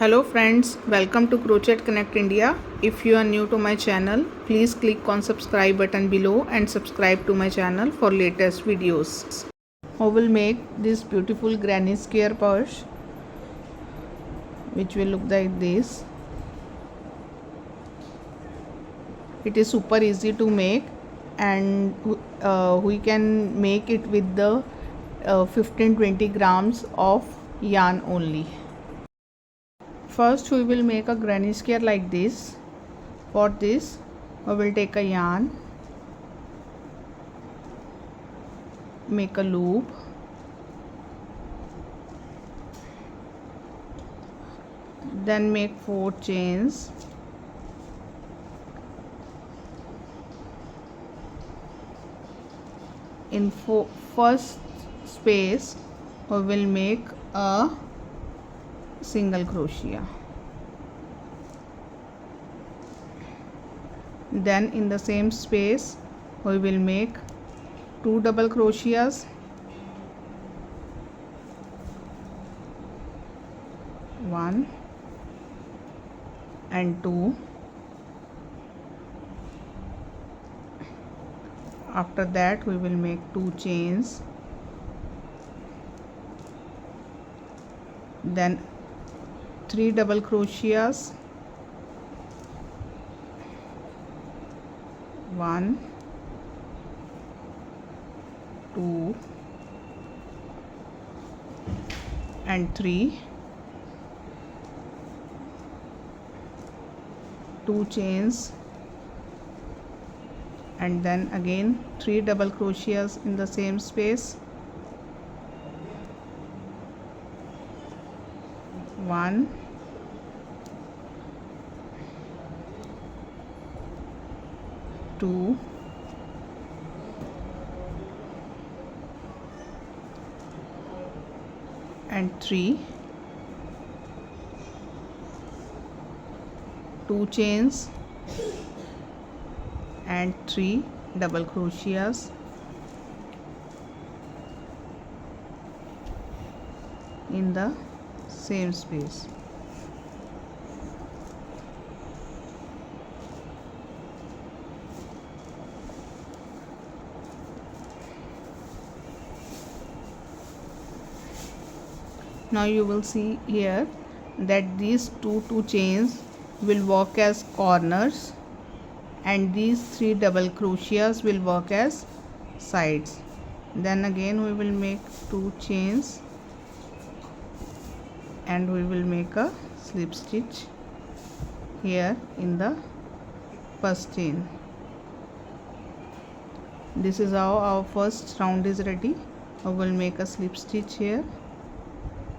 Hello friends, welcome to Crochet Connect India. If you are new to my channel, please click on subscribe button below and subscribe to my channel for latest videos. I will make this beautiful granny square purse which will look like this. It is super easy to make and we can make it with the 15-20 grams of yarn only. First we will make a granny square like this. For this we will take a yarn, make a loop, then make 4 chains, in first space we will make a single crochet, then in the same space we will make 2 double crochets, 1 and 2. After that we will make 2 chains, then 3 double crochets, 1 2 and 3, 2 chains, and then again 3 double crochets in the same space, 1 2 and 3, 2 chains and 3 double crochets in the same space. Now you will see here that these two chains will work as corners and these 3 double crochets will work as sides. Then again we will make 2 chains and we will make a slip stitch here in the first chain. This is how our first round is ready. I will make a slip stitch here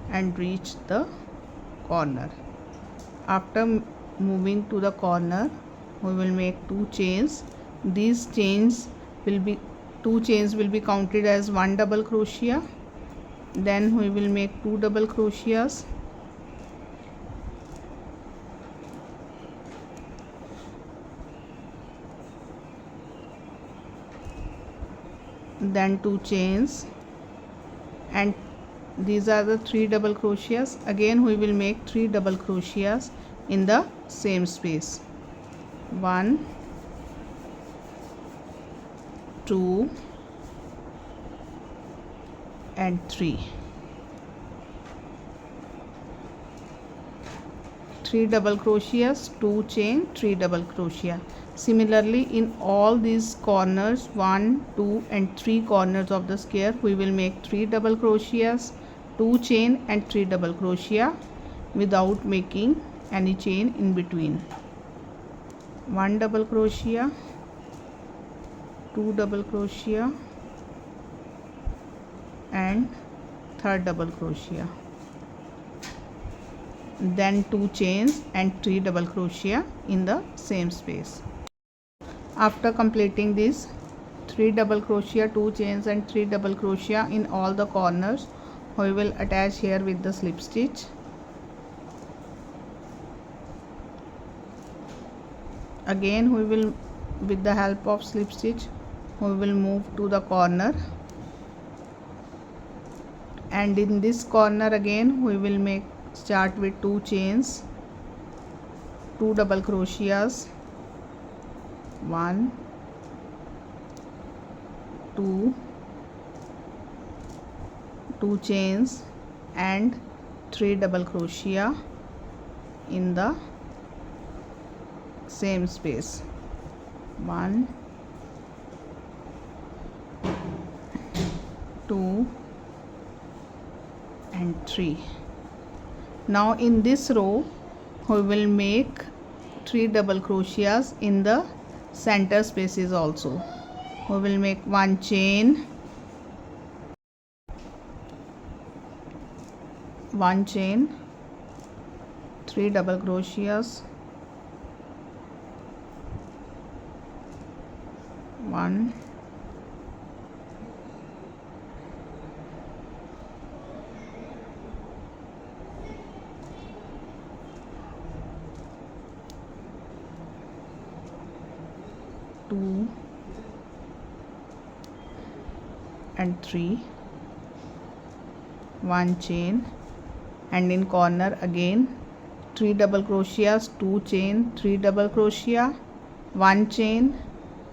and reach the corner. After moving to the corner we will make 2 chains. These chains will be 2 chains will be counted as 1 double crochet, then we will make 2 double crochets, then 2 chains, and these are the 3 double crochets. Again we will make 3 double crochets in the same space, 1 2 and 3, 3 double crochets, 2 chain, 3 double crochet. Similarly in all these corners, 1 2 and 3 corners of the square, we will make 3 double crochets, 2 chain and 3 double crochet without making any chain in between. 1 double crochet, 2 double crochet and 3rd double crochet, then 2 chains and 3 double crochet in the same space. After completing this 3 double crochet, 2 chains and 3 double crochet in all the corners, we will attach here with the slip stitch. Again we will, with the help of slip stitch, we will move to the corner, and in this corner again we will make start with 2 chains, 2 double crochets, 1 2 2 chains and 3 double crochet in the same space. 1 2 and 3. Now in this row we will make 3 double crochets in the center spaces also. We will make 1 chain, 1 chain, 3 double crochets, 1 2 and 3, 1 chain, and in corner again 3 double crochets, 2 chain, 3 double crochet, 1 chain,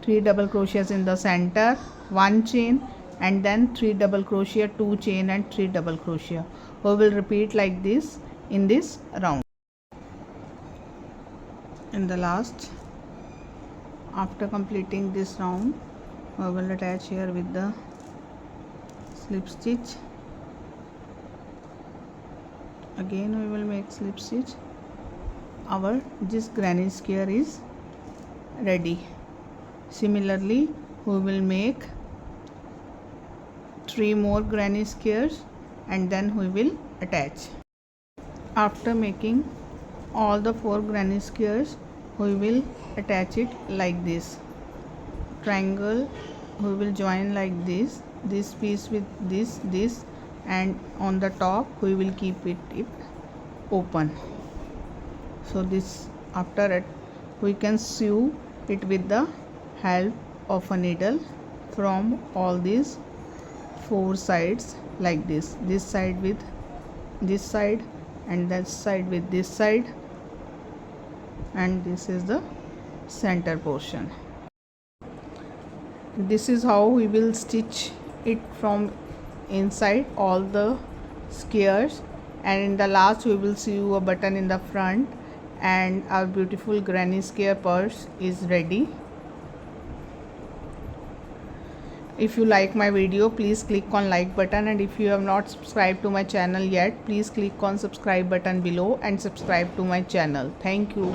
3 double crochets in the center, 1 chain, and then 3 double crochet, 2 chain and 3 double crochet. We will repeat like this in this round. In the last, after completing this round, we will attach here with the slip stitch. Again we will make slip stitch. Our this granny square is ready. Similarly we will make 3 more granny squares and then we will attach. After making all the 4 granny squares, we will attach it like this. Triangle we will join like this piece with this, and on the top we will keep it open. So this, after it we can sew it with the help of a needle from all these 4 sides like this side with this side and that side with this side, and this is the center portion. This is how we will stitch it from inside all the squares, and in the last we will sew a button in the front, and our beautiful granny square purse is ready. If you like my video, please click on like button, and if you have not subscribed to my channel yet, please click on subscribe button below and subscribe to my channel. Thank you.